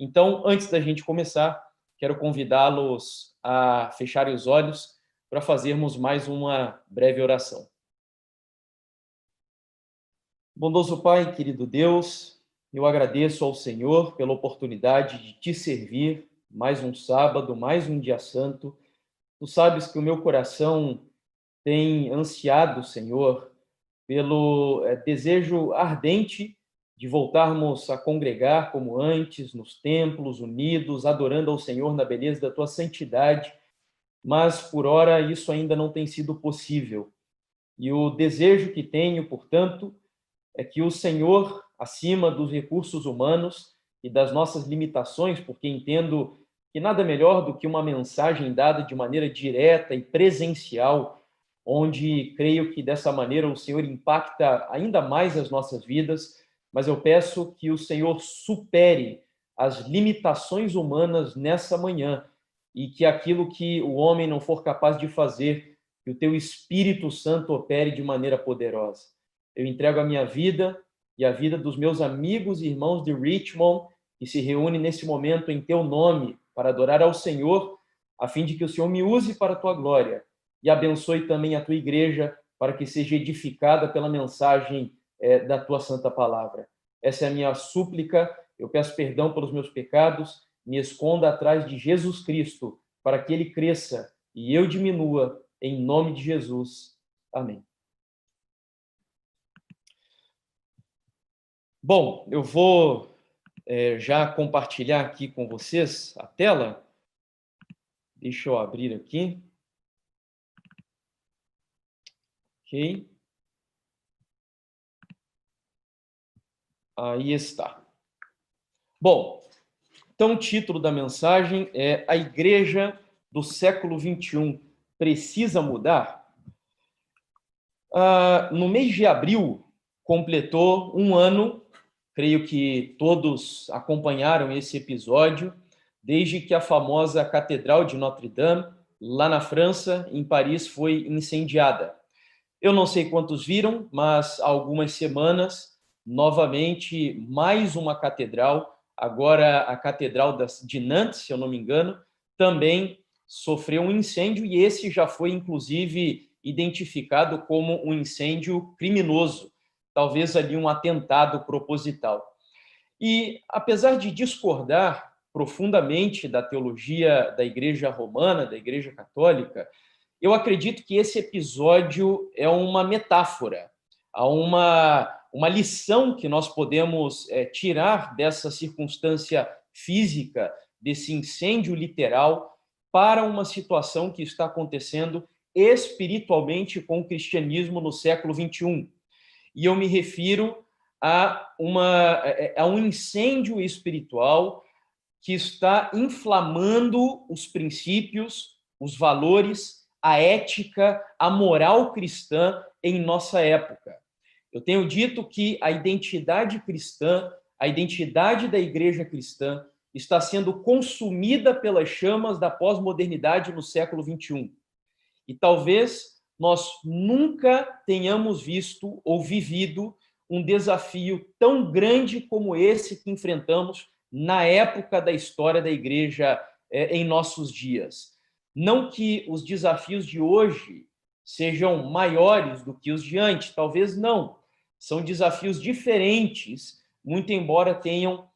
Então, antes da gente começar, quero convidá-los a fecharem os olhos para fazermos mais uma breve oração. Bondoso Pai, querido Deus, eu agradeço ao Senhor pela oportunidade de te servir mais um sábado, mais um dia santo. Tu sabes que o meu coração tem ansiado, Senhor, pelo desejo ardente de voltarmos a congregar como antes, nos templos, unidos, adorando ao Senhor na beleza da tua santidade, mas por ora isso ainda não tem sido possível. E o desejo que tenho, portanto, é que o Senhor, acima dos recursos humanos e das nossas limitações, porque entendo que nada melhor do que uma mensagem dada de maneira direta e presencial, onde creio que dessa maneira o Senhor impacta ainda mais as nossas vidas, mas eu peço que o Senhor supere as limitações humanas nessa manhã e que aquilo que o homem não for capaz de fazer, que o teu Espírito Santo opere de maneira poderosa. Eu entrego a minha vida e a vida dos meus amigos e irmãos de Richmond, que se reúnem nesse momento em teu nome para adorar ao Senhor, a fim de que o Senhor me use para a tua glória e abençoe também a tua igreja para que seja edificada pela mensagem da tua santa palavra. Essa é a minha súplica. Eu peço perdão pelos meus pecados, me esconda atrás de Jesus Cristo para que ele cresça e eu diminua, em nome de Jesus. Amém. Bom, eu vou já compartilhar aqui com vocês a tela. Deixa eu abrir aqui. Ok. Aí está. Bom, então o título da mensagem é A Igreja do Século XXI Precisa Mudar? No mês de abril, completou um ano, creio que todos acompanharam esse episódio, desde que a famosa Catedral de Notre-Dame, lá na França, em Paris, foi incendiada. Eu não sei quantos viram, mas há algumas semanas, novamente, mais uma catedral, agora a Catedral de Nantes, se eu não me engano, também sofreu um incêndio e esse já foi, inclusive, identificado como um incêndio criminoso, talvez ali um atentado proposital. E, apesar de discordar profundamente da teologia da Igreja Romana, da Igreja Católica, eu acredito que esse episódio é uma metáfora, há uma lição que nós podemos tirar dessa circunstância física, desse incêndio literal, para uma situação que está acontecendo espiritualmente com o cristianismo no século XXI. E eu me refiro a um incêndio espiritual que está inflamando os princípios, os valores, a ética, a moral cristã em nossa época. Eu tenho dito que a identidade cristã, a identidade da igreja cristã está sendo consumida pelas chamas da pós-modernidade no século XXI. E talvez nós nunca tenhamos visto ou vivido um desafio tão grande como esse que enfrentamos na época da história da igreja em nossos dias. Não que os desafios de hoje sejam maiores do que os de antes, talvez não. São desafios diferentes, muito embora tenham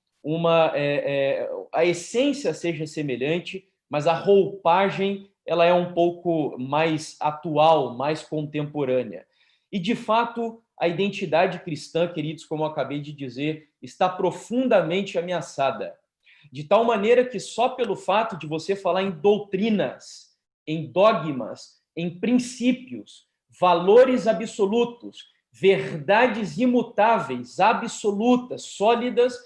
a essência seja semelhante, mas a roupagem ela é um pouco mais atual, mais contemporânea. E, de fato, a identidade cristã, queridos, como eu acabei de dizer, está profundamente ameaçada. De tal maneira que só pelo fato de você falar em doutrinas, em dogmas, em princípios, valores absolutos, verdades imutáveis, absolutas, sólidas,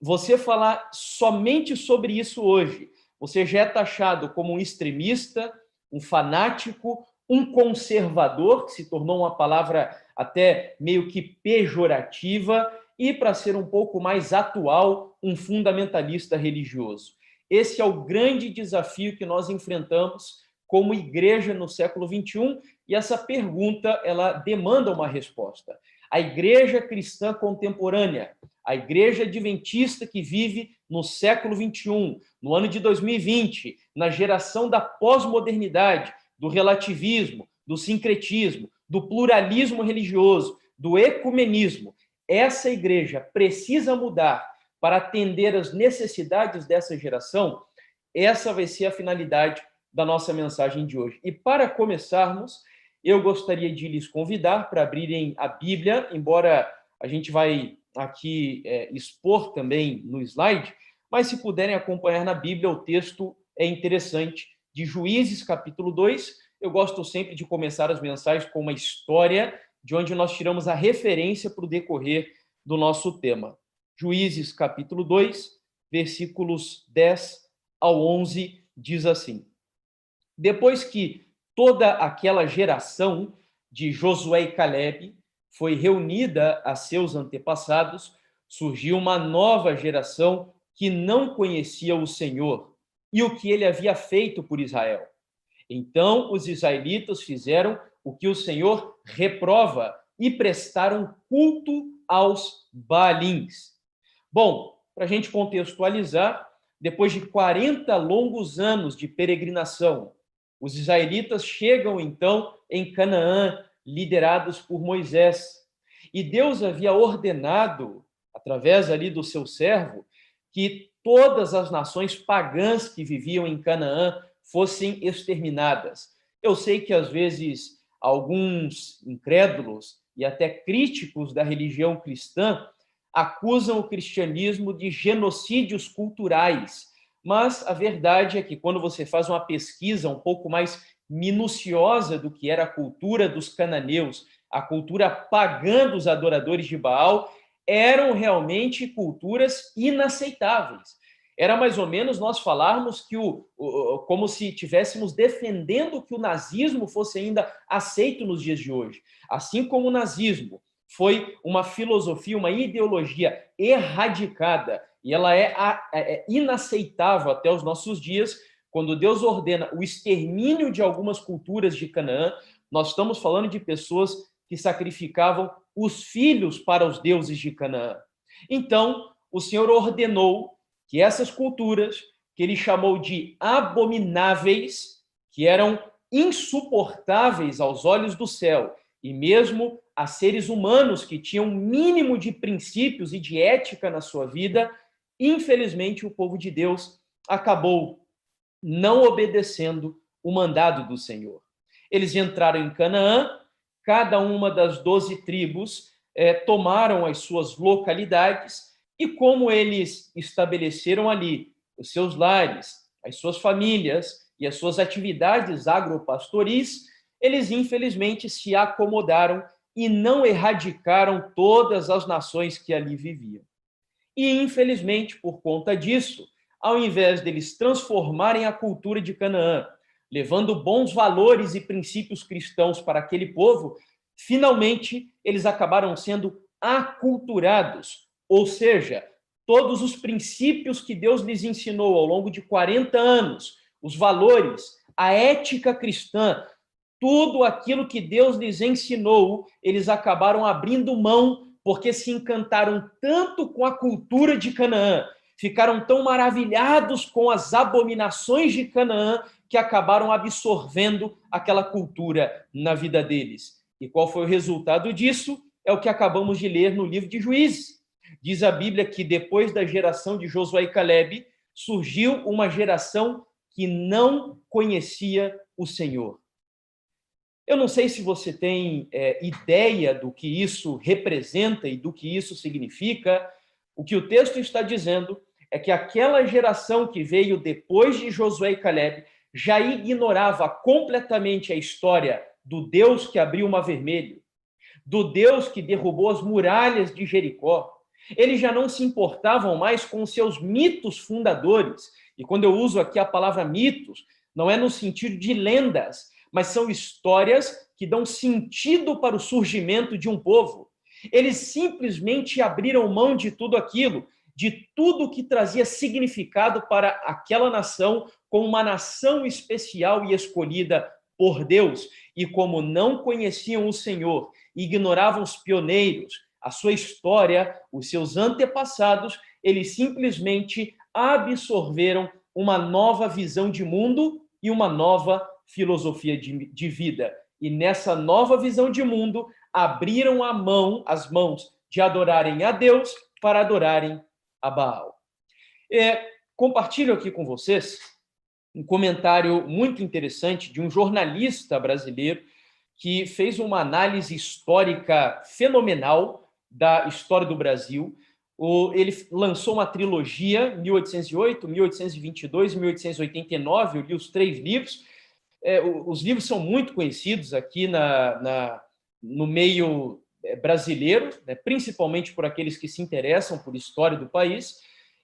você falar somente sobre isso hoje, você já é taxado como um extremista, um fanático, um conservador, que se tornou uma palavra até meio que pejorativa, e, para ser um pouco mais atual, um fundamentalista religioso. Esse é o grande desafio que nós enfrentamos como igreja no século XXI, e essa pergunta ela demanda uma resposta. A igreja cristã contemporânea, a igreja adventista que vive no século XXI, no ano de 2020, na geração da pós-modernidade, do relativismo, do sincretismo, do pluralismo religioso, do ecumenismo, essa igreja precisa mudar para atender às necessidades dessa geração. Essa vai ser a finalidade da nossa mensagem de hoje. E para começarmos, eu gostaria de lhes convidar para abrirem a Bíblia, embora a gente vai aqui expor também no slide, mas se puderem acompanhar na Bíblia, o texto é interessante, de Juízes, capítulo 2. Eu gosto sempre de começar as mensagens com uma história, de onde nós tiramos a referência para o decorrer do nosso tema. Juízes, capítulo 2, versículos 10 ao 11, diz assim: Depois que toda aquela geração de Josué e Calebe foi reunida a seus antepassados, surgiu uma nova geração que não conhecia o Senhor e o que ele havia feito por Israel. Então os israelitas fizeram o que o Senhor reprova e prestaram culto aos Baalins. Bom, para a gente contextualizar, depois de 40 longos anos de peregrinação, os israelitas chegam então em Canaã, liderados por Moisés. E Deus havia ordenado, através ali do seu servo, que todas as nações pagãs que viviam em Canaã fossem exterminadas. Eu sei que às vezes alguns incrédulos e até críticos da religião cristã acusam o cristianismo de genocídios culturais, mas a verdade é que quando você faz uma pesquisa um pouco mais minuciosa do que era a cultura dos cananeus, a cultura pagã dos adoradores de Baal, eram realmente culturas inaceitáveis. Era mais ou menos nós falarmos que como se estivéssemos defendendo que o nazismo fosse ainda aceito nos dias de hoje. Assim como o nazismo foi uma filosofia, uma ideologia erradicada, e ela é inaceitável até os nossos dias. Quando Deus ordena o extermínio de algumas culturas de Canaã, nós estamos falando de pessoas que sacrificavam os filhos para os deuses de Canaã. Então, o Senhor ordenou que essas culturas, que ele chamou de abomináveis, que eram insuportáveis aos olhos do céu, e mesmo a seres humanos que tinham um mínimo de princípios e de ética na sua vida, infelizmente o povo de Deus acabou não obedecendo o mandado do Senhor. Eles entraram em Canaã, cada uma das 12 tribos tomaram as suas localidades, e como eles estabeleceram ali os seus lares, as suas famílias e as suas atividades agropastoris, eles infelizmente se acomodaram e não erradicaram todas as nações que ali viviam. E infelizmente, por conta disso, ao invés deles transformarem a cultura de Canaã, levando bons valores e princípios cristãos para aquele povo, finalmente eles acabaram sendo aculturados, ou seja, todos os princípios que Deus lhes ensinou ao longo de 40 anos, os valores, a ética cristã, tudo aquilo que Deus lhes ensinou, eles acabaram abrindo mão, porque se encantaram tanto com a cultura de Canaã, ficaram tão maravilhados com as abominações de Canaã, que acabaram absorvendo aquela cultura na vida deles. E qual foi o resultado disso? É o que acabamos de ler no livro de Juízes. Diz a Bíblia que depois da geração de Josué e Calebe, surgiu uma geração que não conhecia o Senhor. Eu não sei se você tem ideia do que isso representa e do que isso significa. O que o texto está dizendo é que aquela geração que veio depois de Josué e Calebe já ignorava completamente a história do Deus que abriu o Mar Vermelho, do Deus que derrubou as muralhas de Jericó. Eles já não se importavam mais com os seus mitos fundadores. E quando eu uso aqui a palavra mitos, não é no sentido de lendas, mas são histórias que dão sentido para o surgimento de um povo. Eles simplesmente abriram mão de tudo aquilo, de tudo que trazia significado para aquela nação, como uma nação especial e escolhida por Deus. E como não conheciam o Senhor, ignoravam os pioneiros, a sua história, os seus antepassados, eles simplesmente absorveram uma nova visão de mundo e uma nova filosofia de vida. E nessa nova visão de mundo, abriram as mãos de adorarem a Deus para adorarem a Baal. Compartilho aqui com vocês um comentário muito interessante de um jornalista brasileiro que fez uma análise histórica fenomenal da história do Brasil. Ele lançou uma trilogia, 1808, 1822 e 1889, eu li os 3 livros. Os livros são muito conhecidos aqui no meio brasileiro, né, principalmente por aqueles que se interessam por história do país,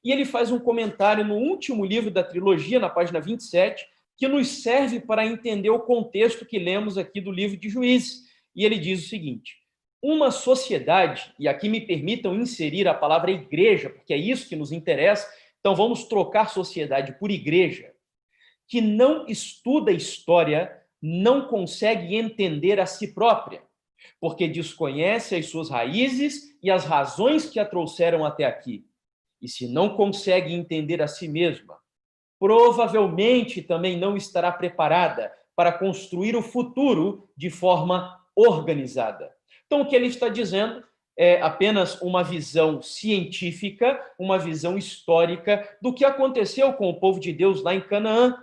e ele faz um comentário no último livro da trilogia, na página 27, que nos serve para entender o contexto que lemos aqui do livro de Juízes. E ele diz o seguinte: uma sociedade, e aqui me permitam inserir a palavra igreja, porque é isso que nos interessa, então vamos trocar sociedade por igreja, que não estuda história, não consegue entender a si própria, porque desconhece as suas raízes e as razões que a trouxeram até aqui. E se não consegue entender a si mesma, provavelmente também não estará preparada para construir o futuro de forma organizada. Então, o que ele está dizendo é apenas uma visão científica, uma visão histórica do que aconteceu com o povo de Deus lá em Canaã.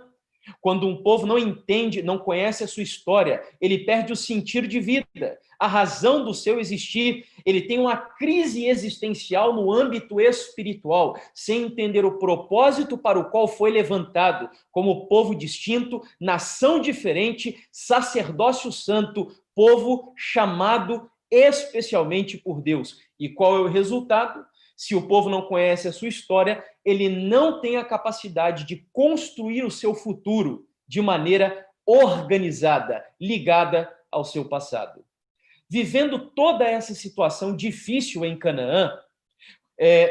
Quando um povo não entende, não conhece a sua história, ele perde o sentido de vida, a razão do seu existir, ele tem uma crise existencial no âmbito espiritual, sem entender o propósito para o qual foi levantado, como povo distinto, nação diferente, sacerdócio santo, povo chamado especialmente por Deus. E qual é o resultado? Se o povo não conhece a sua história, ele não tem a capacidade de construir o seu futuro de maneira organizada, ligada ao seu passado. Vivendo toda essa situação difícil em Canaã,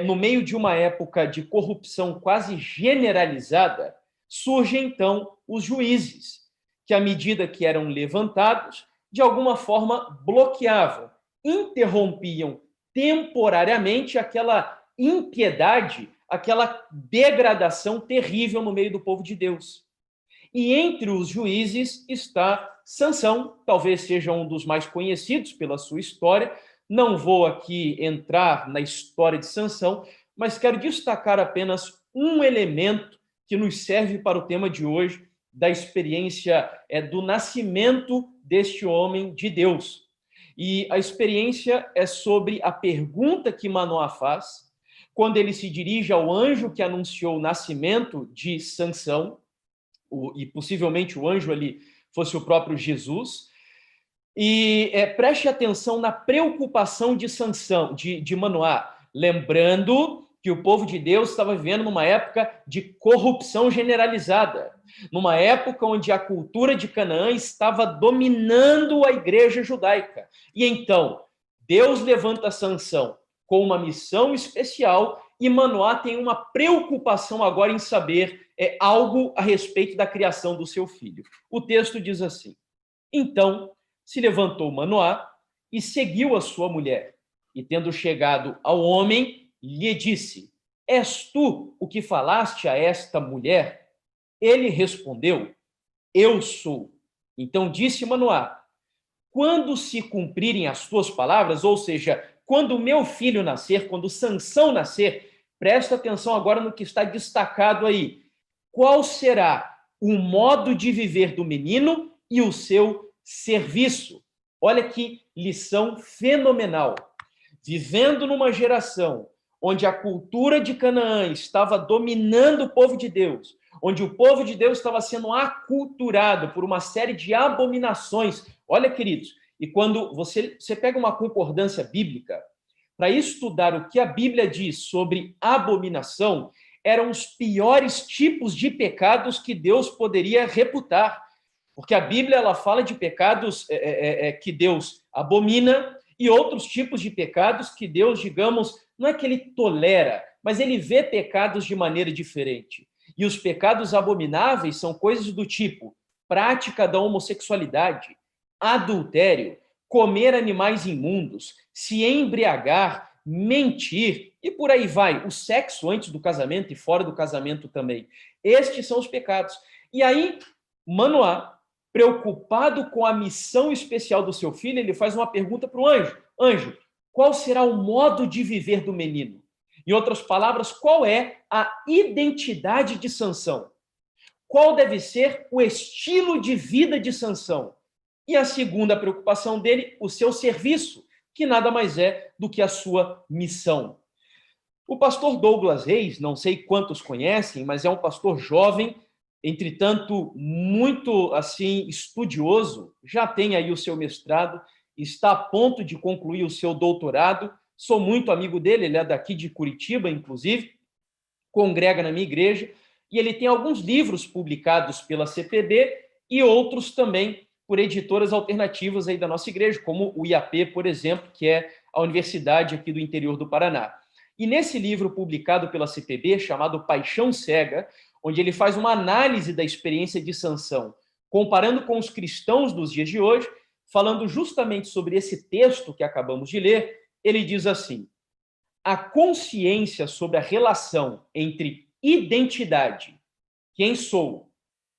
no meio de uma época de corrupção quase generalizada, surgem então os juízes, que à medida que eram levantados, de alguma forma bloqueavam, interrompiam temporariamente aquela impiedade, aquela degradação terrível no meio do povo de Deus. E entre os juízes está Sansão, talvez seja um dos mais conhecidos pela sua história. Não vou aqui entrar na história de Sansão, mas quero destacar apenas um elemento que nos serve para o tema de hoje, da experiência do nascimento deste homem de Deus. E a experiência é sobre a pergunta que Manoá faz, quando ele se dirige ao anjo que anunciou o nascimento de Sansão, e possivelmente o anjo ali fosse o próprio Jesus, e preste atenção na preocupação de Sansão, de Manoá, lembrando que o povo de Deus estava vivendo numa época de corrupção generalizada, numa época onde a cultura de Canaã estava dominando a igreja judaica. E então, Deus levanta Sansão com uma missão especial e Manoá tem uma preocupação agora em saber algo a respeito da criação do seu filho. O texto diz assim: então se levantou Manoá e seguiu a sua mulher, e tendo chegado ao homem, lhe disse: és tu o que falaste a esta mulher? Ele respondeu: eu sou. Então disse Manoá: quando se cumprirem as tuas palavras, ou seja, quando o meu filho nascer, quando Sansão nascer, presta atenção agora no que está destacado aí. Qual será o modo de viver do menino e o seu serviço? Olha que lição fenomenal. Vivendo numa geração onde a cultura de Canaã estava dominando o povo de Deus, onde o povo de Deus estava sendo aculturado por uma série de abominações. Olha, queridos, e quando você pega uma concordância bíblica para estudar o que a Bíblia diz sobre abominação, eram os piores tipos de pecados que Deus poderia reputar. Porque a Bíblia ela fala de pecados que Deus abomina e outros tipos de pecados que Deus, digamos, não é que ele tolera, mas ele vê pecados de maneira diferente. E os pecados abomináveis são coisas do tipo prática da homossexualidade, adultério, comer animais imundos, se embriagar, mentir, e por aí vai. O sexo antes do casamento e fora do casamento também. Estes são os pecados. E aí, Manoá, preocupado com a missão especial do seu filho, ele faz uma pergunta para o anjo. Anjo, qual será o modo de viver do menino? Em outras palavras, qual é a identidade de Sansão? Qual deve ser o estilo de vida de Sansão? E a segunda preocupação dele, o seu serviço, que nada mais é do que a sua missão. O pastor Douglas Reis, não sei quantos conhecem, mas é um pastor jovem, entretanto, muito assim estudioso, já tem aí o seu mestrado, está a ponto de concluir o seu doutorado. Sou muito amigo dele, ele é daqui de Curitiba, inclusive, congrega na minha igreja, e ele tem alguns livros publicados pela CPB e outros também por editoras alternativas aí da nossa igreja, como o IAP, por exemplo, que é a universidade aqui do interior do Paraná. E nesse livro publicado pela CPB, chamado Paixão Cega, onde ele faz uma análise da experiência de Sansão, comparando com os cristãos dos dias de hoje, falando justamente sobre esse texto que acabamos de ler, ele diz assim: a consciência sobre a relação entre identidade, quem sou,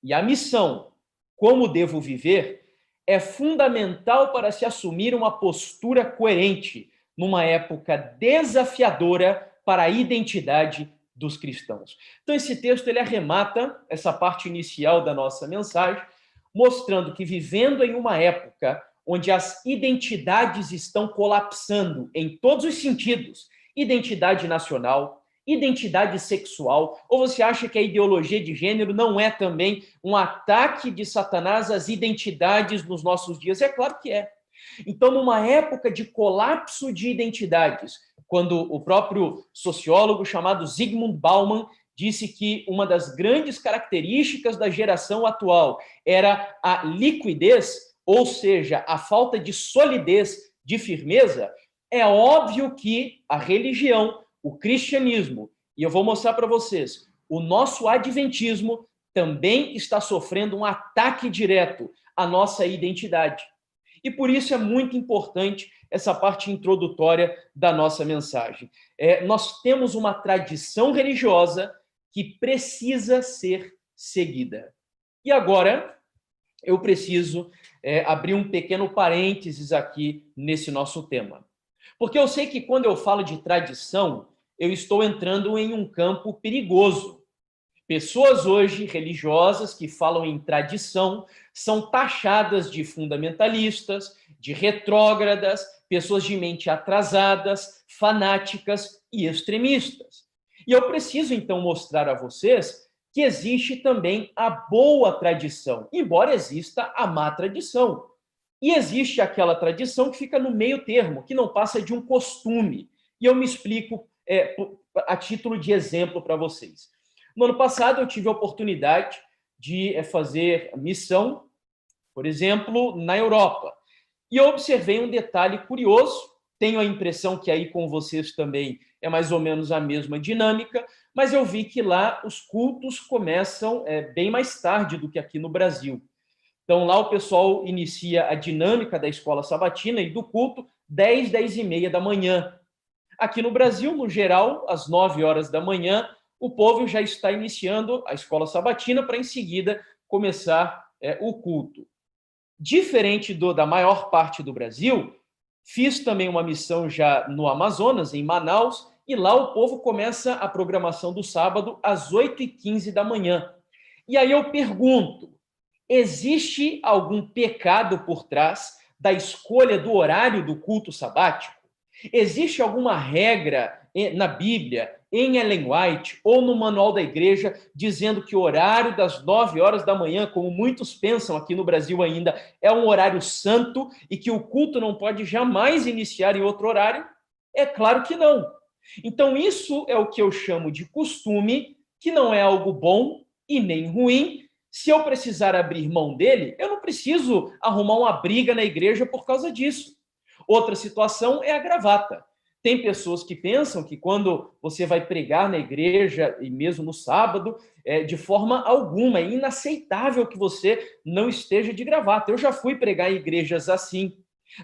e a missão, como devo viver, é fundamental para se assumir uma postura coerente numa época desafiadora para a identidade dos cristãos. Então, esse texto ele arremata essa parte inicial da nossa mensagem, mostrando que vivendo em uma época onde as identidades estão colapsando em todos os sentidos, identidade nacional, identidade sexual, ou você acha que a ideologia de gênero não é também um ataque de Satanás às identidades nos nossos dias? É claro que é. Então, numa época de colapso de identidades, quando o próprio sociólogo chamado Zygmunt Bauman disse que uma das grandes características da geração atual era a liquidez, ou seja, a falta de solidez, de firmeza, é óbvio que a religião, o cristianismo, e eu vou mostrar para vocês, o nosso adventismo também está sofrendo um ataque direto à nossa identidade. E por isso é muito importante essa parte introdutória da nossa mensagem. Nós temos uma tradição religiosa que precisa ser seguida. E agora eu preciso abrir um pequeno parênteses aqui nesse nosso tema. Porque eu sei que quando eu falo de tradição, eu estou entrando em um campo perigoso. Pessoas hoje religiosas que falam em tradição são taxadas de fundamentalistas, de retrógradas, pessoas de mente atrasadas, fanáticas e extremistas. E eu preciso então mostrar a vocês que existe também a boa tradição, embora exista a má tradição. E existe aquela tradição que fica no meio termo, que não passa de um costume. E eu me explico a título de exemplo para vocês. No ano passado, eu tive a oportunidade de fazer missão, por exemplo, na Europa. E eu observei um detalhe curioso, tenho a impressão que aí com vocês também é mais ou menos a mesma dinâmica, mas eu vi que lá os cultos começam bem mais tarde do que aqui no Brasil. Então, lá o pessoal inicia a dinâmica da escola sabatina e do culto 10, 10 e meia da manhã. Aqui no Brasil, no geral, às 9 horas da manhã, o povo já está iniciando a escola sabatina para, em seguida, começar o culto. Diferente da maior parte do Brasil, fiz também uma missão já no Amazonas, em Manaus, e lá o povo começa a programação do sábado às 8h15 da manhã. E aí eu pergunto, existe algum pecado por trás da escolha do horário do culto sabático? Existe alguma regra na Bíblia, em Ellen White ou no manual da igreja, dizendo que o horário das 9 horas da manhã, como muitos pensam aqui no Brasil ainda, é um horário santo e que o culto não pode jamais iniciar em outro horário? É claro que não. Então, isso é o que eu chamo de costume, que não é algo bom e nem ruim. Se eu precisar abrir mão dele, eu não preciso arrumar uma briga na igreja por causa disso. Outra situação é a gravata. Tem pessoas que pensam que quando você vai pregar na igreja, e mesmo no sábado, de forma alguma, é inaceitável que você não esteja de gravata. Eu já fui pregar em igrejas assim.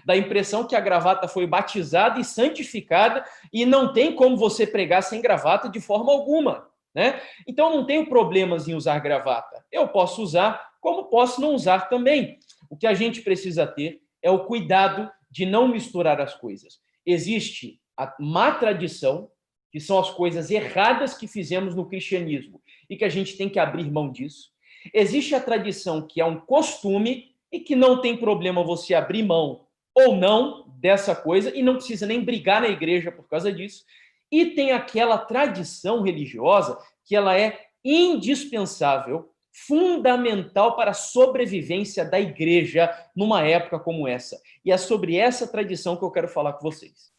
Dá a impressão que a gravata foi batizada e santificada e não tem como você pregar sem gravata de forma alguma, né? Então, não tenho problemas em usar gravata. Eu posso usar, como posso não usar também. O que a gente precisa ter é o cuidado de não misturar as coisas. Existe a má tradição, que são as coisas erradas que fizemos no cristianismo e que a gente tem que abrir mão disso. Existe a tradição que é um costume e que não tem problema você abrir mão ou não dessa coisa e não precisa nem brigar na igreja por causa disso. E tem aquela tradição religiosa que ela é indispensável, fundamental para a sobrevivência da igreja numa época como essa. E é sobre essa tradição que eu quero falar com vocês.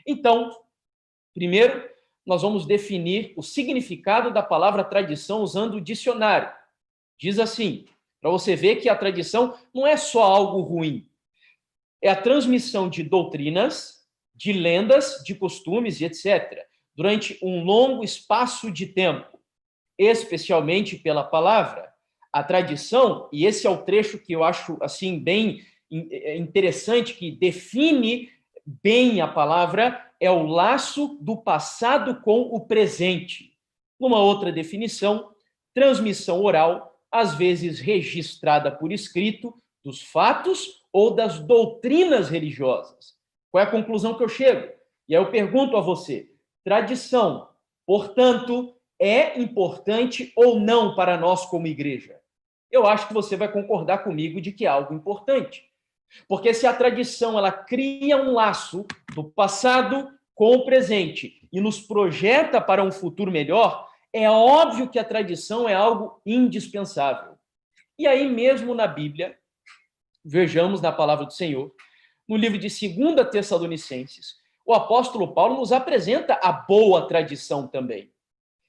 Então, primeiro, nós vamos definir o significado da palavra tradição usando o dicionário. Diz assim, para você ver que a tradição não é só algo ruim. É a transmissão de doutrinas, de lendas, de costumes e etc., durante um longo espaço de tempo, especialmente pela palavra. A tradição, e esse é o trecho que eu acho assim bem interessante, que define bem a palavra, é o laço do passado com o presente. Uma outra definição, transmissão oral, às vezes registrada por escrito, dos fatos ou das doutrinas religiosas. Qual é a conclusão que eu chego? E aí eu pergunto a você, tradição, portanto, é importante ou não para nós como igreja? Eu acho que você vai concordar comigo de que é algo importante. Porque se a tradição ela cria um laço do passado com o presente e nos projeta para um futuro melhor, é óbvio que a tradição é algo indispensável. E aí mesmo na Bíblia, vejamos na palavra do Senhor, no livro de 2 Tessalonicenses, o apóstolo Paulo nos apresenta a boa tradição também.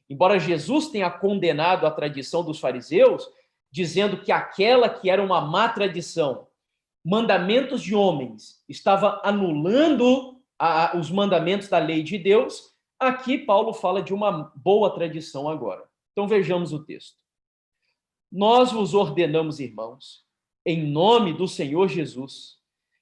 Embora Jesus tenha condenado a tradição dos fariseus, dizendo que aquela que era uma má tradição, mandamentos de homens, estava anulando os mandamentos da lei de Deus, aqui Paulo fala de uma boa tradição agora. Então vejamos o texto. Nós vos ordenamos, irmãos, em nome do Senhor Jesus,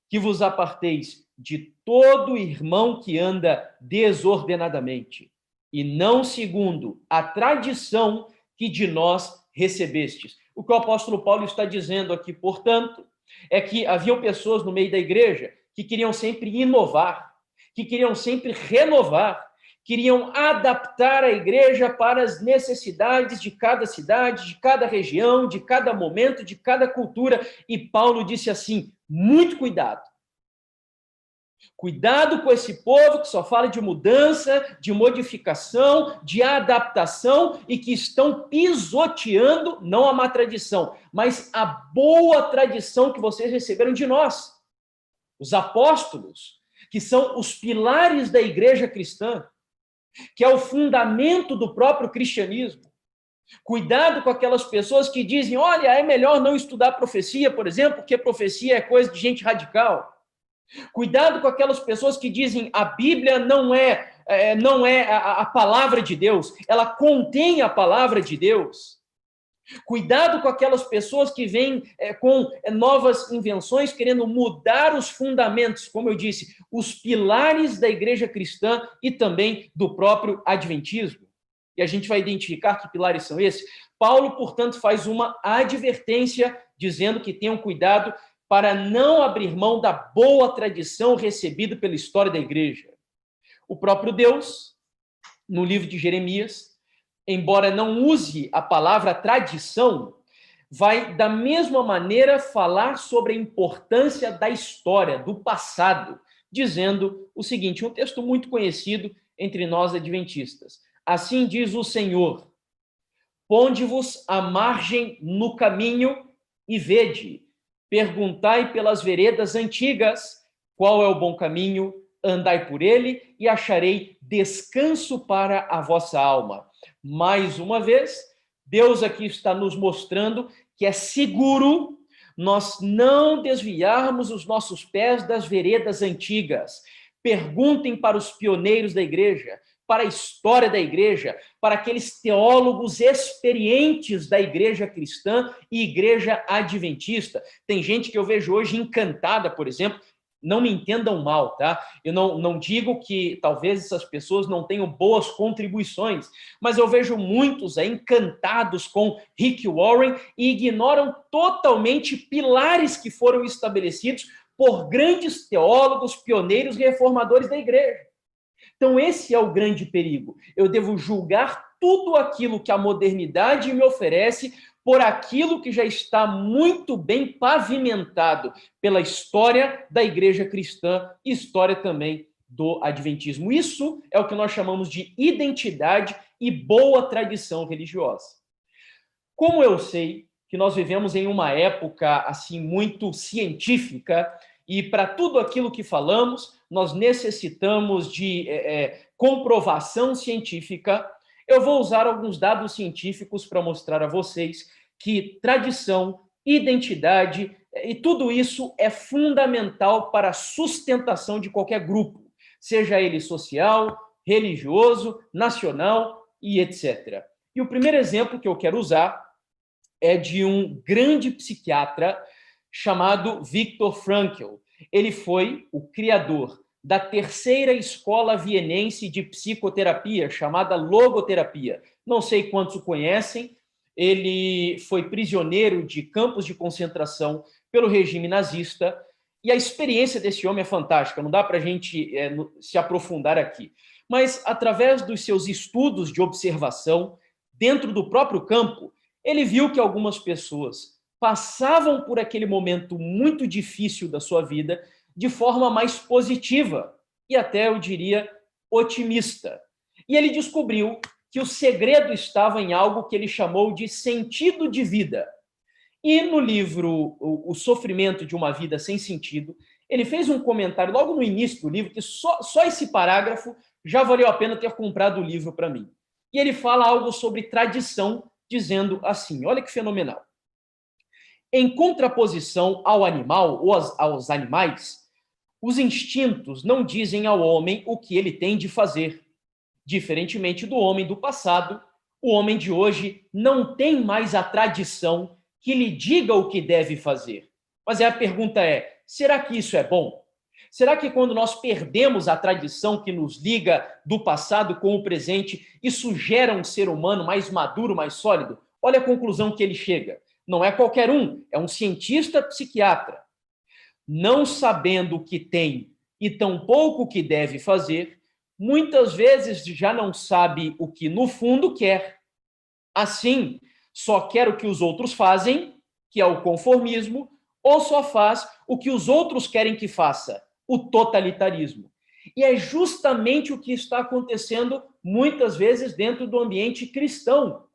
que vos aparteis de todo irmão que anda desordenadamente, e não segundo a tradição que de nós recebestes. O que o apóstolo Paulo está dizendo aqui, portanto, é que haviam pessoas no meio da igreja que queriam sempre inovar, que queriam sempre renovar, queriam adaptar a igreja para as necessidades de cada cidade, de cada região, de cada momento, de cada cultura. E Paulo disse assim, muito cuidado. Cuidado com esse povo que só fala de mudança, de modificação, de adaptação e que estão pisoteando, não a má tradição, mas a boa tradição que vocês receberam de nós. Os apóstolos, que são os pilares da igreja cristã, que é o fundamento do próprio cristianismo. Cuidado com aquelas pessoas que dizem, olha, é melhor não estudar profecia, por exemplo, porque profecia é coisa de gente radical. Cuidado com aquelas pessoas que dizem a Bíblia não é a palavra de Deus, ela contém a palavra de Deus. Cuidado com aquelas pessoas que vêm com novas invenções, querendo mudar os fundamentos, como eu disse, os pilares da igreja cristã e também do próprio adventismo. E a gente vai identificar que pilares são esses. Paulo, portanto, faz uma advertência dizendo que tenham cuidado para não abrir mão da boa tradição recebida pela história da igreja. O próprio Deus, no livro de Jeremias, embora não use a palavra tradição, vai, da mesma maneira, falar sobre a importância da história, do passado, dizendo o seguinte, um texto muito conhecido entre nós adventistas. Assim diz o Senhor, ponde-vos à margem no caminho e vede, perguntai pelas veredas antigas qual é o bom caminho, andai por ele e acharei descanso para a vossa alma. Mais uma vez, Deus aqui está nos mostrando que é seguro nós não desviarmos os nossos pés das veredas antigas. Perguntem para os pioneiros da igreja, para a história da igreja, para aqueles teólogos experientes da igreja cristã e igreja adventista. Tem gente que eu vejo hoje encantada, por exemplo, não me entendam mal, tá? Eu não digo que talvez essas pessoas não tenham boas contribuições, mas eu vejo muitos aí encantados com Rick Warren e ignoram totalmente pilares que foram estabelecidos por grandes teólogos, pioneiros e reformadores da igreja. Então, esse é o grande perigo. Eu devo julgar tudo aquilo que a modernidade me oferece por aquilo que já está muito bem pavimentado pela história da igreja cristã e história também do adventismo. Isso é o que nós chamamos de identidade e boa tradição religiosa. Como eu sei que nós vivemos em uma época assim muito científica e para tudo aquilo que falamos, nós necessitamos de comprovação científica, eu vou usar alguns dados científicos para mostrar a vocês que tradição, identidade e tudo isso é fundamental para a sustentação de qualquer grupo, seja ele social, religioso, nacional e etc. E o primeiro exemplo que eu quero usar é de um grande psiquiatra chamado Viktor Frankl. Ele foi o criador da terceira escola vienense de psicoterapia, chamada logoterapia. Não sei quantos o conhecem. Ele foi prisioneiro de campos de concentração pelo regime nazista, e a experiência desse homem é fantástica, não dá para a gente se aprofundar aqui. Mas, através dos seus estudos de observação, dentro do próprio campo, ele viu que algumas pessoas passavam por aquele momento muito difícil da sua vida de forma mais positiva e até, eu diria, otimista. E ele descobriu que o segredo estava em algo que ele chamou de sentido de vida. E no livro O Sofrimento de uma Vida Sem Sentido, ele fez um comentário logo no início do livro, que só esse parágrafo já valeu a pena ter comprado o livro para mim. E ele fala algo sobre tradição, dizendo assim, olha que fenomenal. Em contraposição ao animal ou aos animais, os instintos não dizem ao homem o que ele tem de fazer. Diferentemente do homem do passado, o homem de hoje não tem mais a tradição que lhe diga o que deve fazer. Mas a pergunta é, será que isso é bom? Será que quando nós perdemos a tradição que nos liga do passado com o presente, isso gera um ser humano mais maduro, mais sólido? Olha a conclusão que ele chega. Não é qualquer um, é um cientista psiquiatra. Não sabendo o que tem e tampouco o que deve fazer, muitas vezes já não sabe o que no fundo quer. Assim, só quer o que os outros fazem, que é o conformismo, ou só faz o que os outros querem que faça, o totalitarismo. E é justamente o que está acontecendo muitas vezes dentro do ambiente cristão.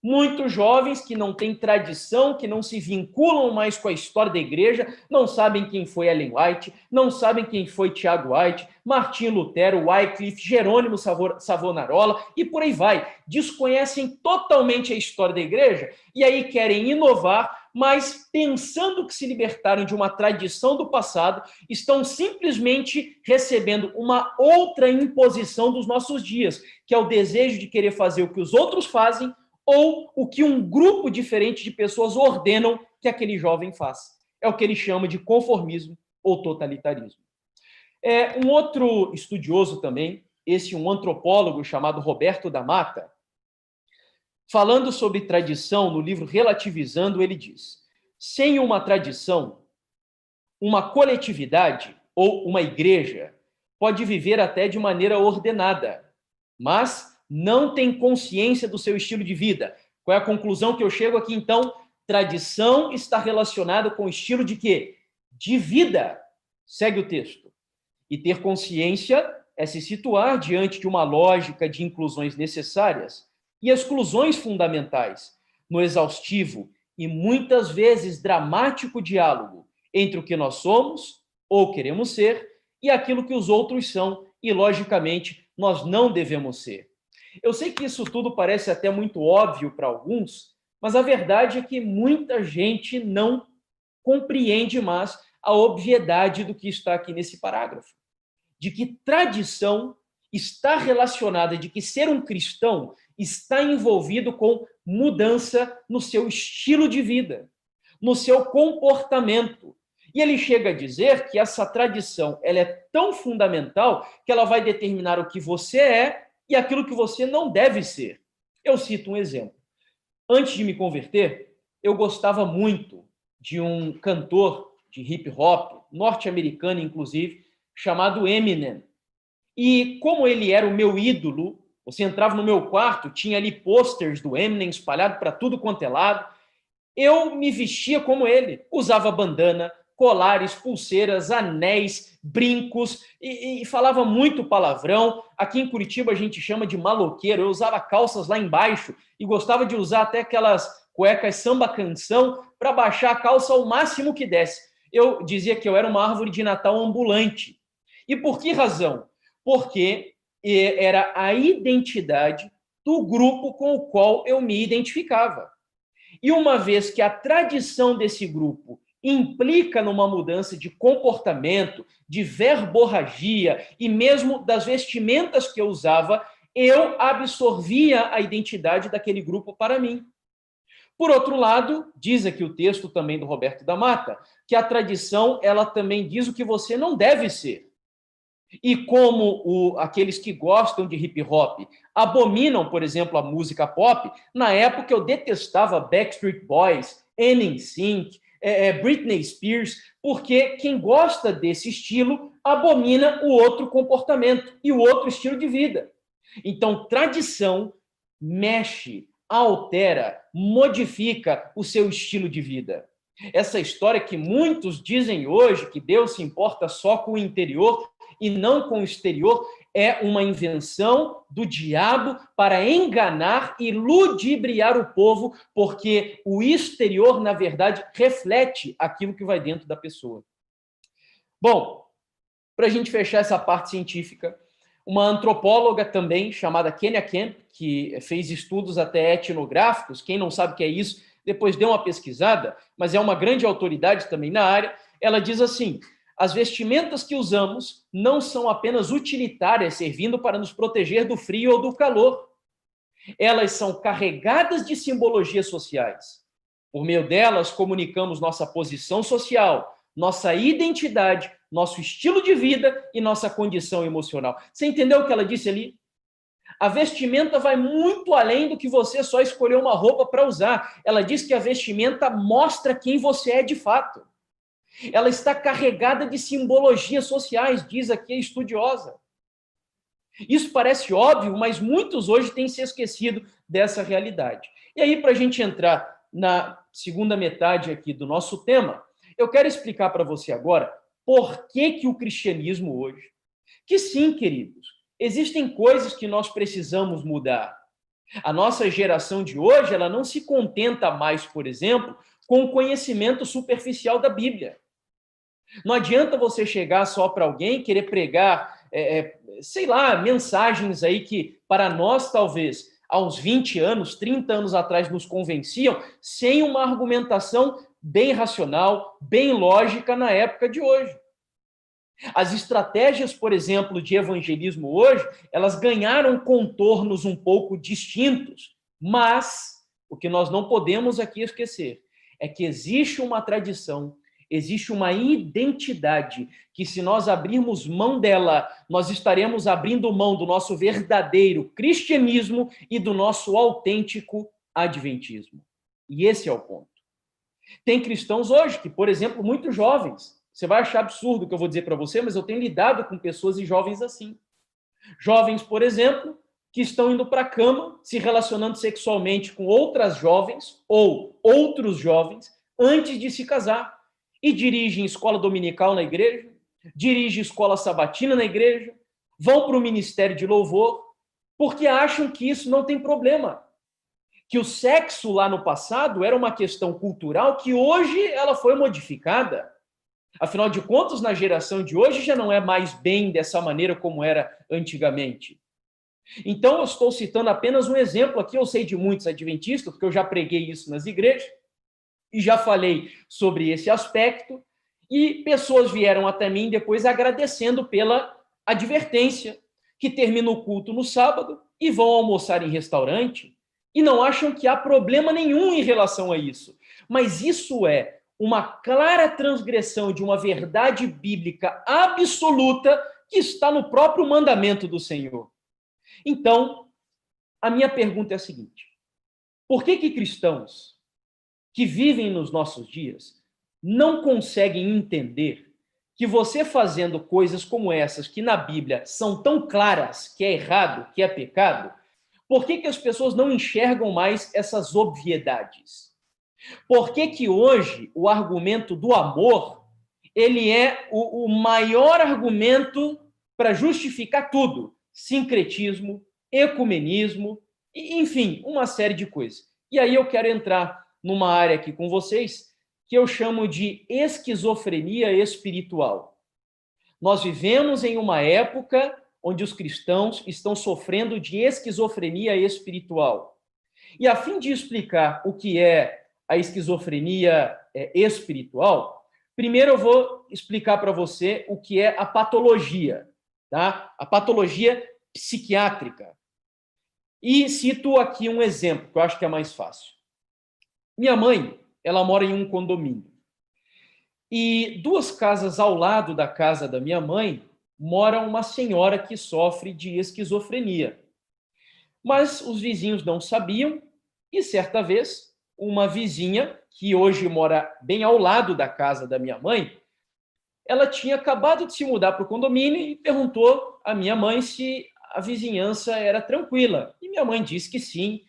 Muitos jovens que não têm tradição, que não se vinculam mais com a história da igreja, não sabem quem foi Ellen White, não sabem quem foi Tiago White, Martim Lutero, Wycliffe, Jerônimo Savonarola e por aí vai. Desconhecem totalmente a história da igreja e aí querem inovar, mas pensando que se libertaram de uma tradição do passado, estão simplesmente recebendo uma outra imposição dos nossos dias, que é o desejo de querer fazer o que os outros fazem ou o que um grupo diferente de pessoas ordenam que aquele jovem faça. É o que ele chama de conformismo ou totalitarismo. Um outro estudioso também, um antropólogo chamado Roberto da Mata, falando sobre tradição no livro Relativizando, ele diz: sem uma tradição, uma coletividade ou uma igreja pode viver até de maneira ordenada, mas não tem consciência do seu estilo de vida. Qual é a conclusão que eu chego aqui, então? Tradição está relacionada com o estilo de quê? De vida. Segue o texto. E ter consciência é se situar diante de uma lógica de inclusões necessárias e exclusões fundamentais, no exaustivo e muitas vezes dramático diálogo entre o que nós somos ou queremos ser e aquilo que os outros são e, logicamente, nós não devemos ser. Eu sei que isso tudo parece até muito óbvio para alguns, mas a verdade é que muita gente não compreende mais a obviedade do que está aqui nesse parágrafo. De que tradição está relacionada, de que ser um cristão está envolvido com mudança no seu estilo de vida, no seu comportamento. E ele chega a dizer que essa tradição ela é tão fundamental que ela vai determinar o que você é e aquilo que você não deve ser. Eu cito um exemplo. Antes de me converter, eu gostava muito de um cantor de hip hop, norte-americano inclusive, chamado Eminem. E como ele era o meu ídolo, você entrava no meu quarto, tinha ali posters do Eminem espalhado para tudo quanto é lado, eu me vestia como ele, usava bandana, colares, pulseiras, anéis, brincos e falava muito palavrão. Aqui em Curitiba a gente chama de maloqueiro. Eu usava calças lá embaixo e gostava de usar até aquelas cuecas samba canção para baixar a calça ao máximo que desse. Eu dizia que eu era uma árvore de Natal ambulante. E por que razão? Porque era a identidade do grupo com o qual eu me identificava. E uma vez que a tradição desse grupo implica numa mudança de comportamento, de verborragia e mesmo das vestimentas que eu usava, eu absorvia a identidade daquele grupo para mim. Por outro lado, diz aqui o texto também do Roberto da Mata, que a tradição ela também diz o que você não deve ser. E como aqueles que gostam de hip hop abominam, por exemplo, a música pop, na época eu detestava Backstreet Boys, NSYNC, Britney Spears, porque quem gosta desse estilo abomina o outro comportamento e o outro estilo de vida. Então, tradição mexe, altera, modifica o seu estilo de vida. Essa história que muitos dizem hoje que Deus se importa só com o interior e não com o exterior, é uma invenção do diabo para enganar e ludibriar o povo, porque o exterior, na verdade, reflete aquilo que vai dentro da pessoa. Bom, para a gente fechar essa parte científica, uma antropóloga também, chamada Kenya Kemp, que fez estudos até etnográficos, quem não sabe o que é isso, depois dê uma pesquisada, mas é uma grande autoridade também na área, ela diz assim: as vestimentas que usamos não são apenas utilitárias, servindo para nos proteger do frio ou do calor. Elas são carregadas de simbologias sociais. Por meio delas, comunicamos nossa posição social, nossa identidade, nosso estilo de vida e nossa condição emocional. Você entendeu o que ela disse ali? A vestimenta vai muito além do que você só escolher uma roupa para usar. Ela diz que a vestimenta mostra quem você é de fato. Ela está carregada de simbologias sociais, diz aqui a estudiosa. Isso parece óbvio, mas muitos hoje têm se esquecido dessa realidade. E aí, para a gente entrar na segunda metade aqui do nosso tema, eu quero explicar para você agora por que o cristianismo hoje, que sim, queridos, existem coisas que nós precisamos mudar. A nossa geração de hoje, ela não se contenta mais, por exemplo, com o conhecimento superficial da Bíblia. Não adianta você chegar só para alguém e querer pregar, sei lá, mensagens aí que, para nós, talvez, há uns 20 anos, 30 anos atrás, nos convenciam, sem uma argumentação bem racional, bem lógica na época de hoje. As estratégias, por exemplo, de evangelismo hoje, elas ganharam contornos um pouco distintos, mas o que nós não podemos aqui esquecer é que existe uma tradição, existe uma identidade que, se nós abrirmos mão dela, nós estaremos abrindo mão do nosso verdadeiro cristianismo e do nosso autêntico adventismo. E esse é o ponto. Tem cristãos hoje que, por exemplo, muito jovens, você vai achar absurdo o que eu vou dizer para você, mas eu tenho lidado com pessoas e jovens assim. Jovens, por exemplo, que estão indo para a cama, se relacionando sexualmente com outras jovens ou outros jovens antes de se casar. E dirigem escola dominical na igreja, dirigem escola sabatina na igreja, vão para o ministério de louvor, porque acham que isso não tem problema. Que o sexo lá no passado era uma questão cultural que hoje ela foi modificada. Afinal de contas, na geração de hoje já não é mais bem dessa maneira como era antigamente. Então, eu estou citando apenas um exemplo aqui, eu sei de muitos adventistas, porque eu já preguei isso nas igrejas, e já falei sobre esse aspecto, e pessoas vieram até mim depois agradecendo pela advertência, que termina o culto no sábado e vão almoçar em restaurante, e não acham que há problema nenhum em relação a isso. Mas isso é uma clara transgressão de uma verdade bíblica absoluta que está no próprio mandamento do Senhor. Então, a minha pergunta é a seguinte: por que cristãos que vivem nos nossos dias não conseguem entender que você fazendo coisas como essas, que na Bíblia são tão claras que é errado, que é pecado, por que as pessoas não enxergam mais essas obviedades? Por que hoje o argumento do amor, ele é o maior argumento para justificar tudo? Sincretismo, ecumenismo, enfim, uma série de coisas. E aí eu quero entrar numa área aqui com vocês que eu chamo de esquizofrenia espiritual. Nós vivemos em uma época onde os cristãos estão sofrendo de esquizofrenia espiritual. E a fim de explicar o que é a esquizofrenia espiritual, primeiro eu vou explicar para você o que é a patologia, tá? A patologia psiquiátrica. E cito aqui um exemplo, que eu acho que é mais fácil. Minha mãe, ela mora em um condomínio. E 2 casas ao lado da casa da minha mãe mora uma senhora que sofre de esquizofrenia. Mas os vizinhos não sabiam e, certa vez, uma vizinha, que hoje mora bem ao lado da casa da minha mãe, ela tinha acabado de se mudar para o condomínio e perguntou à minha mãe se a vizinhança era tranquila. E minha mãe disse que sim,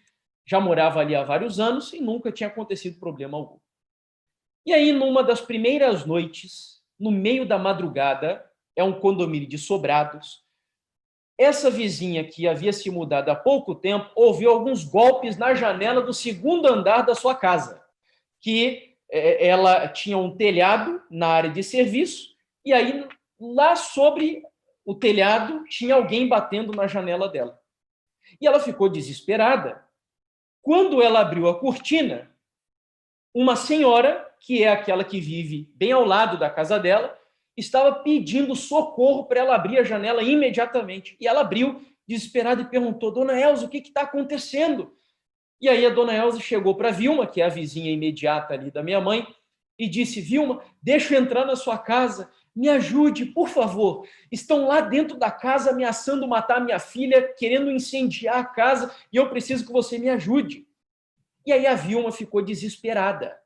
já morava ali há vários anos e nunca tinha acontecido problema algum. E aí, numa das primeiras noites, no meio da madrugada, é um condomínio de sobrados, essa vizinha que havia se mudado há pouco tempo ouviu alguns golpes na janela do 2º andar da sua casa, que ela tinha um telhado na área de serviço, e aí lá sobre o telhado tinha alguém batendo na janela dela. E ela ficou desesperada. Quando ela abriu a cortina, uma senhora, que é aquela que vive bem ao lado da casa dela, estava pedindo socorro para ela abrir a janela imediatamente. E ela abriu, desesperada, e perguntou: Dona Elza, o que está acontecendo? E aí a Dona Elza chegou para a Vilma, que é a vizinha imediata ali da minha mãe, e disse: Vilma, deixa eu entrar na sua casa, me ajude, por favor. Estão lá dentro da casa ameaçando matar minha filha, querendo incendiar a casa, e eu preciso que você me ajude. E aí a Vilma ficou desesperada.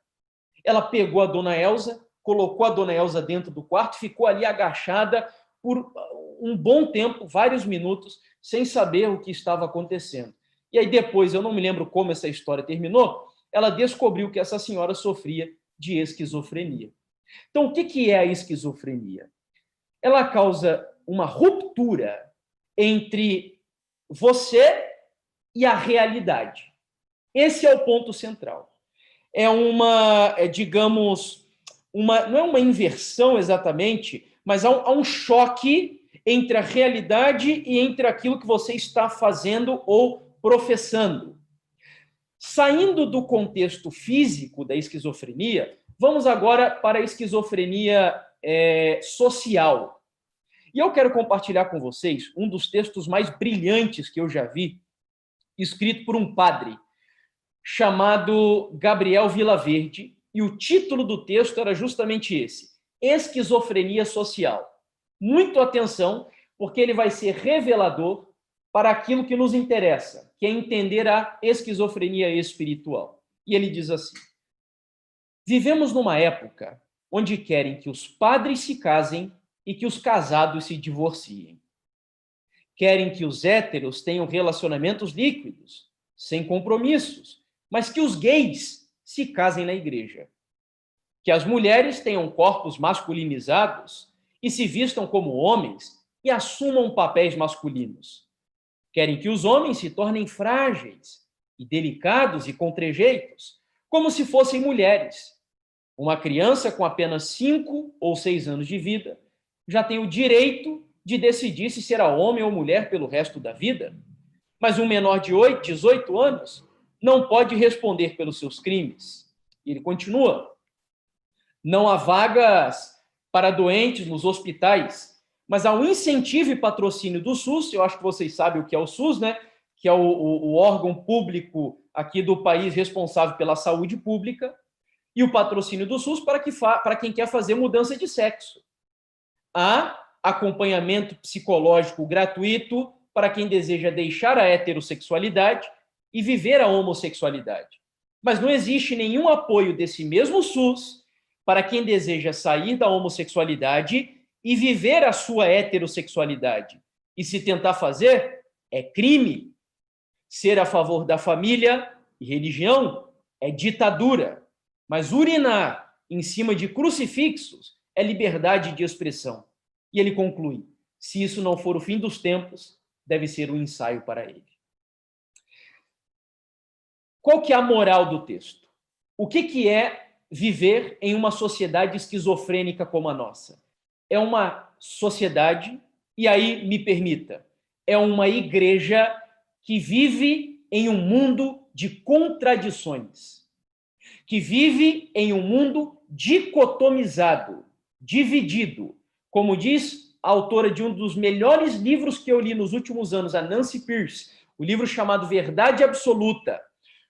Ela pegou a Dona Elza, colocou a Dona Elza dentro do quarto, ficou ali agachada por um bom tempo, vários minutos, sem saber o que estava acontecendo. E aí depois, eu não me lembro como essa história terminou, ela descobriu que essa senhora sofria de esquizofrenia. Então, o que é a esquizofrenia? Ela causa uma ruptura entre você e a realidade. Esse é o ponto central. Digamos, não é uma inversão exatamente, mas há um choque entre a realidade e entre aquilo que você está fazendo ou professando. Saindo do contexto físico da esquizofrenia, vamos agora para a esquizofrenia social. E eu quero compartilhar com vocês um dos textos mais brilhantes que eu já vi, escrito por um padre, chamado Gabriel Vilaverde, e o título do texto era justamente esse: Esquizofrenia Social. Muito atenção, porque ele vai ser revelador para aquilo que nos interessa, que é entender a esquizofrenia espiritual. E ele diz assim: vivemos numa época onde querem que os padres se casem e que os casados se divorciem. Querem que os héteros tenham relacionamentos líquidos, sem compromissos, mas que os gays se casem na igreja. Que as mulheres tenham corpos masculinizados e se vistam como homens e assumam papéis masculinos. Querem que os homens se tornem frágeis e delicados e com trejeitos, como se fossem mulheres. Uma criança com apenas 5 ou 6 anos de vida já tem o direito de decidir se será homem ou mulher pelo resto da vida. Mas um menor de 18 anos não pode responder pelos seus crimes. E ele continua: não há vagas para doentes nos hospitais, mas há um incentivo e patrocínio do SUS. Eu acho que vocês sabem o que é o SUS, né? Que é o órgão público aqui do país responsável pela saúde pública. E o patrocínio do SUS para quem quer fazer mudança de sexo. Há acompanhamento psicológico gratuito para quem deseja deixar a heterossexualidade e viver a homossexualidade. Mas não existe nenhum apoio desse mesmo SUS para quem deseja sair da homossexualidade e viver a sua heterossexualidade. E se tentar fazer, é crime. Ser a favor da família e religião é ditadura. Mas urinar em cima de crucifixos é liberdade de expressão. E ele conclui: se isso não for o fim dos tempos, deve ser um ensaio para ele. Qual que é a moral do texto? O que é viver em uma sociedade esquizofrênica como a nossa? É uma sociedade, e aí me permita, é uma igreja que vive em um mundo de contradições, que vive em um mundo dicotomizado, dividido. Como diz a autora de um dos melhores livros que eu li nos últimos anos, a Nancy Pierce, o livro chamado Verdade Absoluta,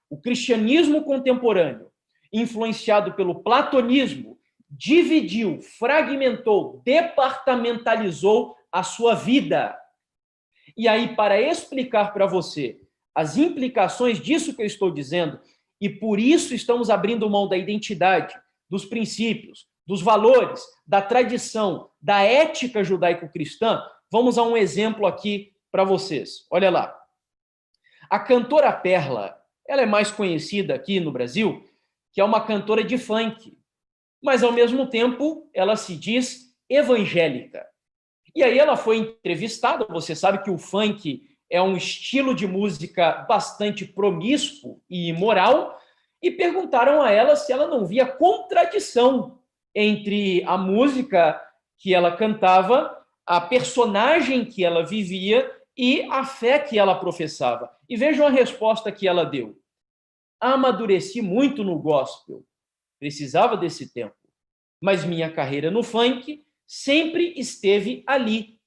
o cristianismo contemporâneo, influenciado pelo platonismo, dividiu, fragmentou, departamentalizou a sua vida. E aí, para explicar para você as implicações disso que eu estou dizendo, e por isso estamos abrindo mão da identidade, dos princípios, dos valores, da tradição, da ética judaico-cristã, vamos a um exemplo aqui para vocês. Olha lá. A cantora Perla, ela é mais conhecida aqui no Brasil, que é uma cantora de funk, mas ao mesmo tempo ela se diz evangélica. E aí ela foi entrevistada, você sabe que o funk é um estilo de música bastante promíscuo e imoral, e perguntaram a ela se ela não via contradição entre a música que ela cantava, a personagem que ela vivia e a fé que ela professava. E vejam a resposta que ela deu. Amadureci muito no gospel, precisava desse tempo, mas minha carreira no funk sempre esteve ali.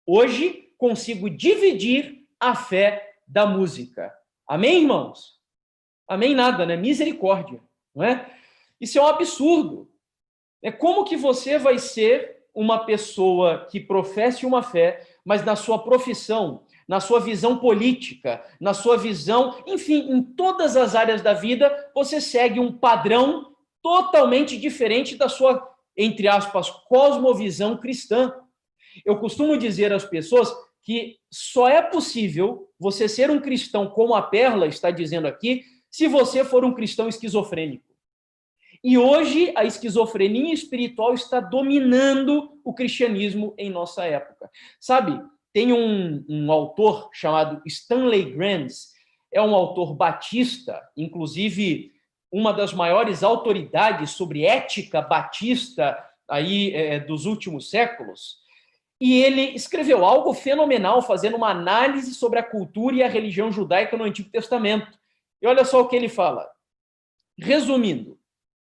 Hoje consigo dividir a fé da música. Amém, irmãos? Amém nada, né? Misericórdia, não é? Isso é um absurdo. Como que você vai ser uma pessoa que professe uma fé, mas na sua profissão, na sua visão política, na sua visão, enfim, em todas as áreas da vida, você segue um padrão totalmente diferente da sua, entre aspas, cosmovisão cristã. Eu costumo dizer às pessoas que só é possível você ser um cristão, como a Perla está dizendo aqui, se você for um cristão esquizofrênico. E hoje a esquizofrenia espiritual está dominando o cristianismo em nossa época. Sabe, tem um autor chamado Stanley Grenz, é um autor batista, inclusive uma das maiores autoridades sobre ética batista aí dos últimos séculos, e ele escreveu algo fenomenal, fazendo uma análise sobre a cultura e a religião judaica no Antigo Testamento. E olha só o que ele fala. Resumindo,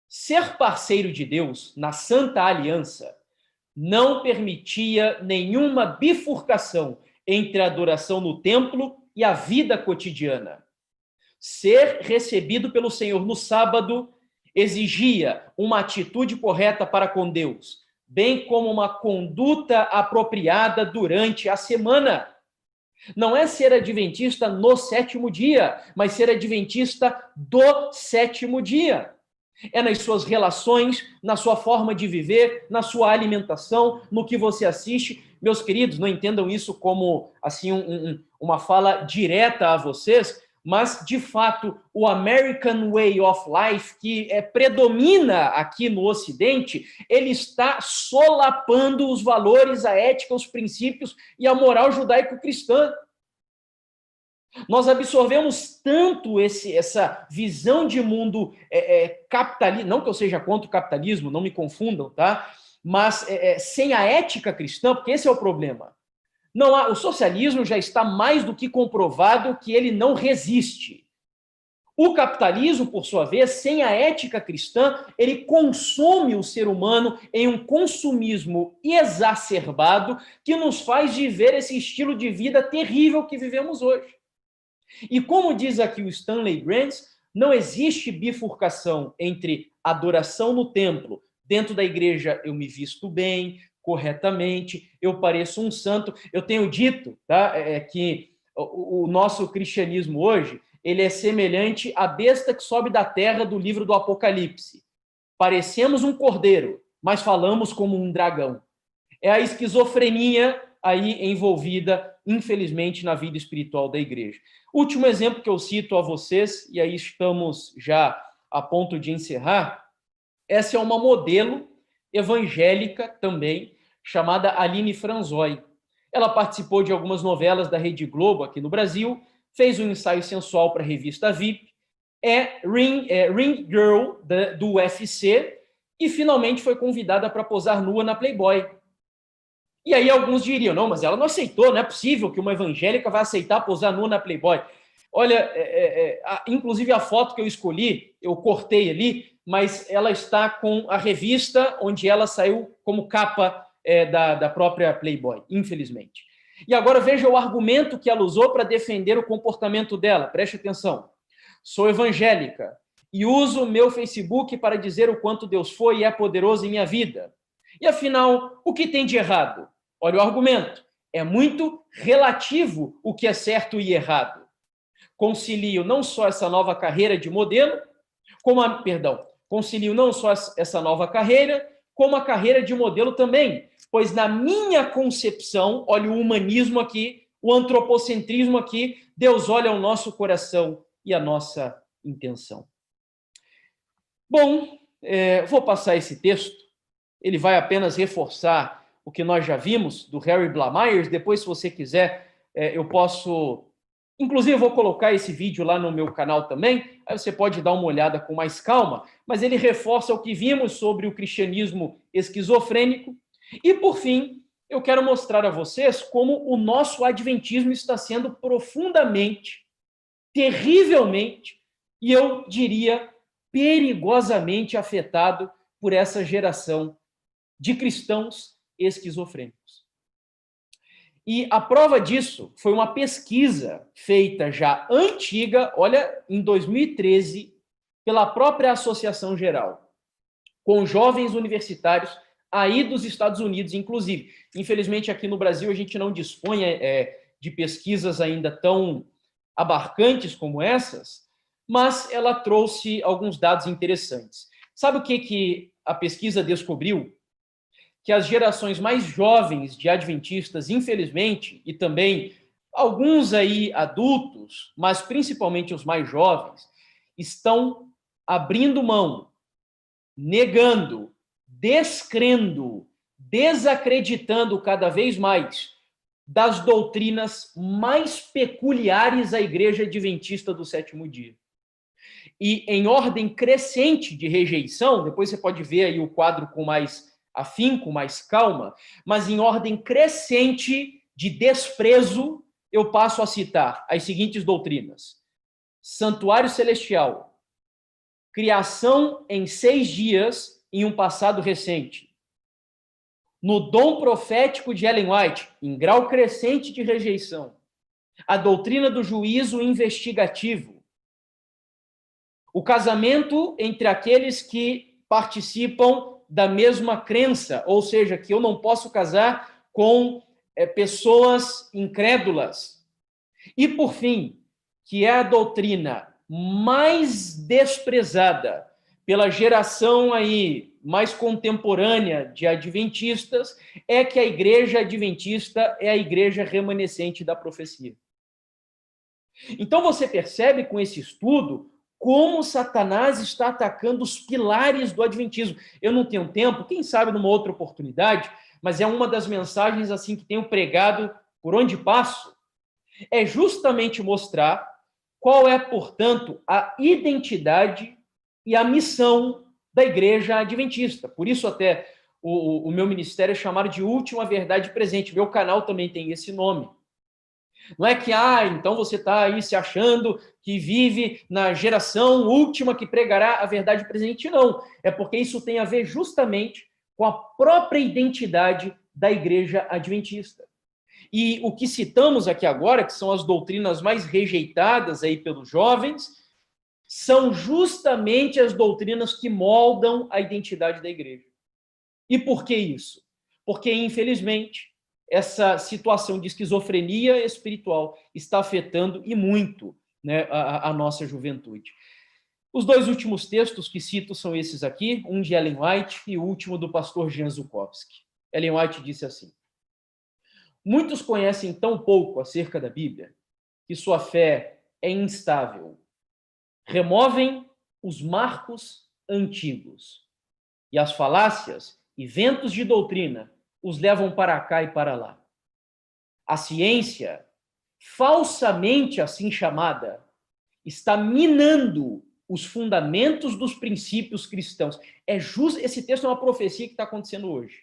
ser parceiro de Deus na Santa Aliança não permitia nenhuma bifurcação entre a adoração no templo e a vida cotidiana. Ser recebido pelo Senhor no sábado exigia uma atitude correta para com Deus, bem como uma conduta apropriada durante a semana. Não é ser adventista no sétimo dia, mas ser adventista do sétimo dia. É nas suas relações, na sua forma de viver, na sua alimentação, no que você assiste. Meus queridos, não entendam isso como assim uma fala direta a vocês, mas, de fato, o American Way of Life, que predomina aqui no Ocidente, ele está solapando os valores, a ética, os princípios e a moral judaico-cristã. Nós absorvemos tanto essa visão de mundo capitalista, não que eu seja contra o capitalismo, não me confundam, tá? Mas sem a ética cristã, porque esse é o problema. O socialismo já está mais do que comprovado que ele não resiste. O capitalismo, por sua vez, sem a ética cristã, ele consome o ser humano em um consumismo exacerbado que nos faz viver esse estilo de vida terrível que vivemos hoje. E como diz aqui o Stanley Grenz, Não existe bifurcação entre adoração no templo. Dentro da igreja eu me visto bem, corretamente, eu pareço um santo. Eu tenho dito, tá, que o nosso cristianismo hoje, ele é semelhante à besta que sobe da terra do livro do Apocalipse. Parecemos um cordeiro, mas falamos como um dragão. É a esquizofrenia aí envolvida, infelizmente, na vida espiritual da igreja. Último exemplo que eu cito a vocês, e aí estamos já a ponto de encerrar, essa é uma modelo evangélica também, chamada Aline Franzói. Ela participou de algumas novelas da Rede Globo aqui no Brasil, fez um ensaio sensual para a revista VIP, Ring Girl do UFC e finalmente foi convidada para posar nua na Playboy. E aí alguns diriam, não, mas ela não aceitou, não é possível que uma evangélica vá aceitar posar nua na Playboy. Olha, inclusive a foto que eu escolhi, eu cortei ali, mas ela está com a revista onde ela saiu como capa da própria Playboy, infelizmente. E agora veja o argumento que ela usou para defender o comportamento dela. Preste atenção. Sou evangélica e uso meu Facebook para dizer o quanto Deus foi e é poderoso em minha vida. E afinal, o que tem de errado? Olha o argumento. É muito relativo o que é certo e errado. Concilio não só essa nova carreira de modelo, concilio não só essa nova carreira, como a carreira de modelo também, pois na minha concepção, olha o humanismo aqui, o antropocentrismo aqui, Deus olha o nosso coração e a nossa intenção. Bom, vou passar esse texto, ele vai apenas reforçar o que nós já vimos do Harry Blamires. Depois, se você quiser, eu posso... Inclusive, eu vou colocar esse vídeo lá no meu canal também, aí você pode dar uma olhada com mais calma, mas ele reforça o que vimos sobre o cristianismo esquizofrênico. E, por fim, eu quero mostrar a vocês como o nosso adventismo está sendo profundamente, terrivelmente, e eu diria perigosamente afetado por essa geração de cristãos esquizofrênicos. E a prova disso foi uma pesquisa feita já antiga, olha, em 2013, pela própria Associação Geral, com jovens universitários aí dos Estados Unidos, inclusive. Infelizmente, aqui no Brasil, a gente não dispõe de pesquisas ainda tão abarcantes como essas, mas ela trouxe alguns dados interessantes. Sabe o que a pesquisa descobriu? Que as gerações mais jovens de adventistas, infelizmente, e também alguns aí adultos, mas principalmente os mais jovens, estão abrindo mão, negando, descrendo, desacreditando cada vez mais das doutrinas mais peculiares à Igreja Adventista do Sétimo Dia. E em ordem crescente de rejeição, depois você pode ver aí o quadro com mais afinco, mais calma, mas em ordem crescente de desprezo, eu passo a citar as seguintes doutrinas: santuário celestial, criação em 6 dias em um passado recente, no dom profético de Ellen White, em grau crescente de rejeição, a doutrina do juízo investigativo, o casamento entre aqueles que participam da mesma crença, ou seja, que eu não posso casar com pessoas incrédulas. E, por fim, que é a doutrina mais desprezada pela geração aí mais contemporânea de adventistas, é que a igreja adventista é a igreja remanescente da profecia. Então você percebe com esse estudo como Satanás está atacando os pilares do adventismo. Eu não tenho tempo, quem sabe numa outra oportunidade, mas é uma das mensagens assim que tenho pregado por onde passo, é justamente mostrar qual é, portanto, a identidade e a missão da igreja adventista. Por isso até o meu ministério é chamado de Última Verdade Presente. Meu canal também tem esse nome. Não é que, então você está aí se achando que vive na geração última que pregará a verdade presente. Não, é porque isso tem a ver justamente com a própria identidade da igreja adventista. E o que citamos aqui agora, que são as doutrinas mais rejeitadas aí pelos jovens, são justamente as doutrinas que moldam a identidade da igreja. E por que isso? Porque, infelizmente, essa situação de esquizofrenia espiritual está afetando e muito, né, a nossa juventude. Os dois últimos textos que cito são esses aqui, um de Ellen White e o último do pastor Jan Zukovsky. Ellen White disse assim: muitos conhecem tão pouco acerca da Bíblia que sua fé é instável. Removem os marcos antigos e as falácias e ventos de doutrina os levam para cá e para lá. A ciência, falsamente assim chamada, está minando os fundamentos dos princípios cristãos. Esse texto é uma profecia que está acontecendo hoje.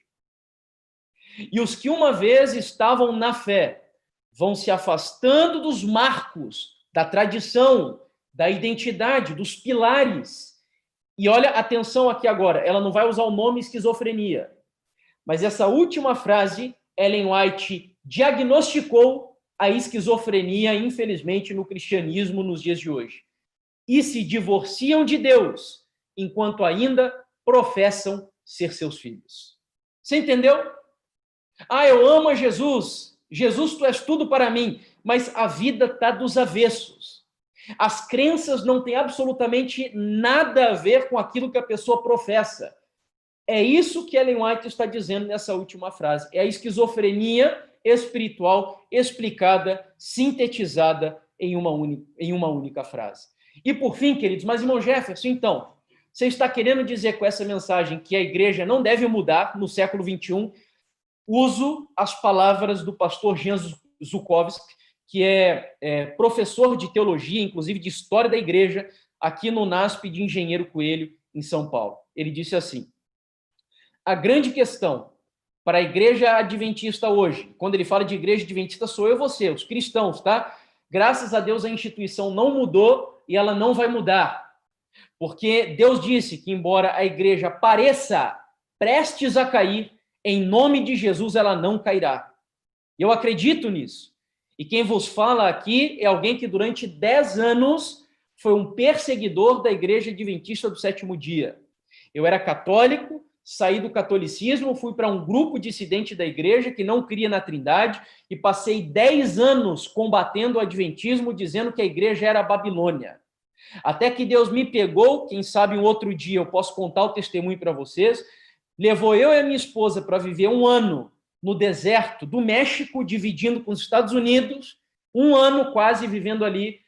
E os que uma vez estavam na fé vão se afastando dos marcos, da tradição, da identidade, dos pilares. E olha, atenção aqui agora, ela não vai usar o nome esquizofrenia, mas essa última frase, Ellen White diagnosticou a esquizofrenia, infelizmente, no cristianismo nos dias de hoje. E se divorciam de Deus, enquanto ainda professam ser seus filhos. Você entendeu? Ah, eu amo a Jesus. Jesus, tu és tudo para mim. Mas a vida está dos avessos. As crenças não têm absolutamente nada a ver com aquilo que a pessoa professa. É isso que Ellen White está dizendo nessa última frase. É a esquizofrenia espiritual explicada, sintetizada em uma única frase. E por fim, queridos, mas irmão Jefferson, então, você está querendo dizer com essa mensagem que a igreja não deve mudar no século XXI? Uso as palavras do pastor Jan Zukovsky, que é professor de teologia, inclusive de história da igreja, aqui no NASP de Engenheiro Coelho, em São Paulo. Ele disse assim: a grande questão para a igreja adventista hoje, quando ele fala de igreja adventista, sou eu e você, os cristãos, tá? Graças a Deus a instituição não mudou e ela não vai mudar. Porque Deus disse que, embora a igreja pareça prestes a cair, em nome de Jesus ela não cairá. Eu acredito nisso. E quem vos fala aqui é alguém que durante 10 anos foi um perseguidor da igreja adventista do sétimo dia. Eu era católico, saí do catolicismo, fui para um grupo dissidente da igreja que não cria na Trindade e passei 10 anos combatendo o adventismo, dizendo que a igreja era a Babilônia. Até que Deus me pegou, quem sabe um outro dia eu posso contar o testemunho para vocês, levou eu e a minha esposa para viver um ano no deserto do México, dividindo com os Estados Unidos, um ano quase vivendo ali,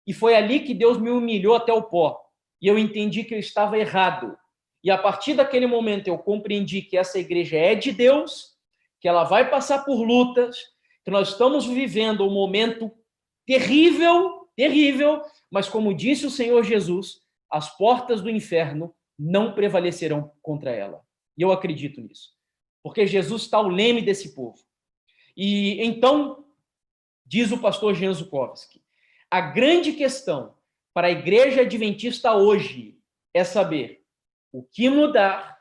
e foi ali que Deus me humilhou até o pó. E eu entendi que eu estava errado. E a partir daquele momento eu compreendi que essa igreja é de Deus, que ela vai passar por lutas, que nós estamos vivendo um momento terrível, terrível, mas como disse o Senhor Jesus, as portas do inferno não prevalecerão contra ela. E eu acredito nisso. Porque Jesus está o leme desse povo. E então, diz o pastor Jan Zukovsky, a grande questão para a igreja adventista hoje é saber o que mudar,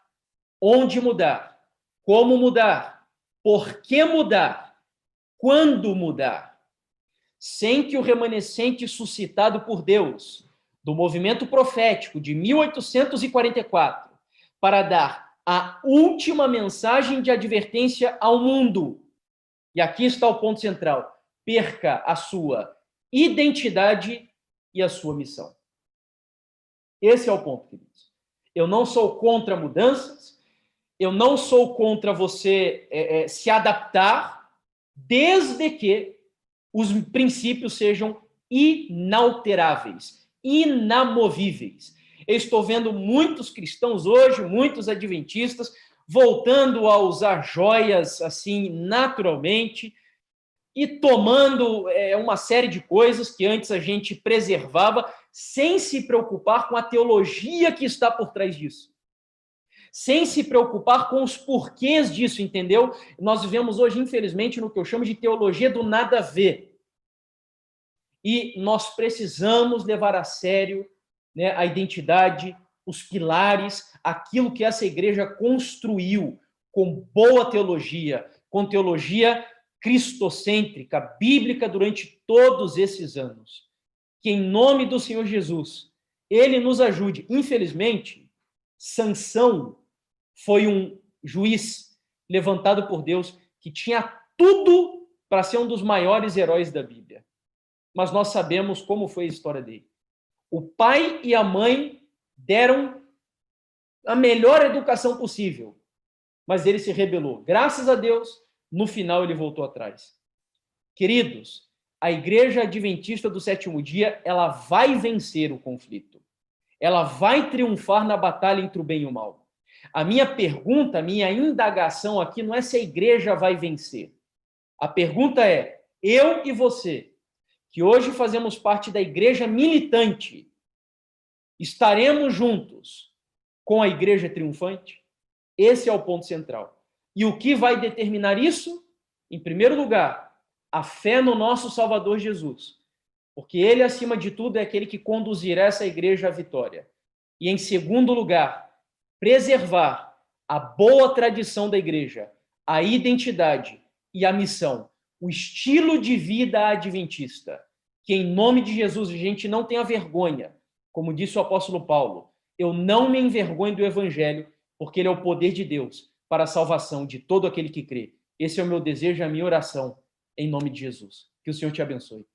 onde mudar, como mudar, por que mudar, quando mudar, sem que o remanescente suscitado por Deus do movimento profético de 1844 para dar a última mensagem de advertência ao mundo, e aqui está o ponto central, perca a sua identidade e a sua missão. Esse é o ponto, queridos. Eu não sou contra mudanças, eu não sou contra você se adaptar, desde que os princípios sejam inalteráveis, inamovíveis. Eu estou vendo muitos cristãos hoje, muitos adventistas, voltando a usar joias assim naturalmente e tomando uma série de coisas que antes a gente preservava, sem se preocupar com a teologia que está por trás disso. Sem se preocupar com os porquês disso, entendeu? Nós vivemos hoje, infelizmente, no que eu chamo de teologia do nada a ver. E nós precisamos levar a sério, né, a identidade, os pilares, aquilo que essa igreja construiu com boa teologia, com teologia cristocêntrica, bíblica, durante todos esses anos. Que em nome do Senhor Jesus, ele nos ajude. Infelizmente, Sansão foi um juiz levantado por Deus que tinha tudo para ser um dos maiores heróis da Bíblia. Mas nós sabemos como foi a história dele. O pai e a mãe deram a melhor educação possível, mas ele se rebelou. Graças a Deus, no final ele voltou atrás. Queridos, a Igreja Adventista do Sétimo Dia, ela vai vencer o conflito. Ela vai triunfar na batalha entre o bem e o mal. A minha pergunta, a minha indagação aqui não é se a igreja vai vencer. A pergunta é, eu e você, que hoje fazemos parte da igreja militante, estaremos juntos com a igreja triunfante? Esse é o ponto central. E o que vai determinar isso? Em primeiro lugar, a fé no nosso Salvador Jesus. Porque ele, acima de tudo, é aquele que conduzirá essa igreja à vitória. E, em segundo lugar, preservar a boa tradição da igreja, a identidade e a missão, o estilo de vida adventista. Que, em nome de Jesus, a gente não tenha vergonha. Como disse o apóstolo Paulo, eu não me envergonho do evangelho, porque ele é o poder de Deus para a salvação de todo aquele que crê. Esse é o meu desejo e a minha oração, em nome de Jesus. Que o Senhor te abençoe.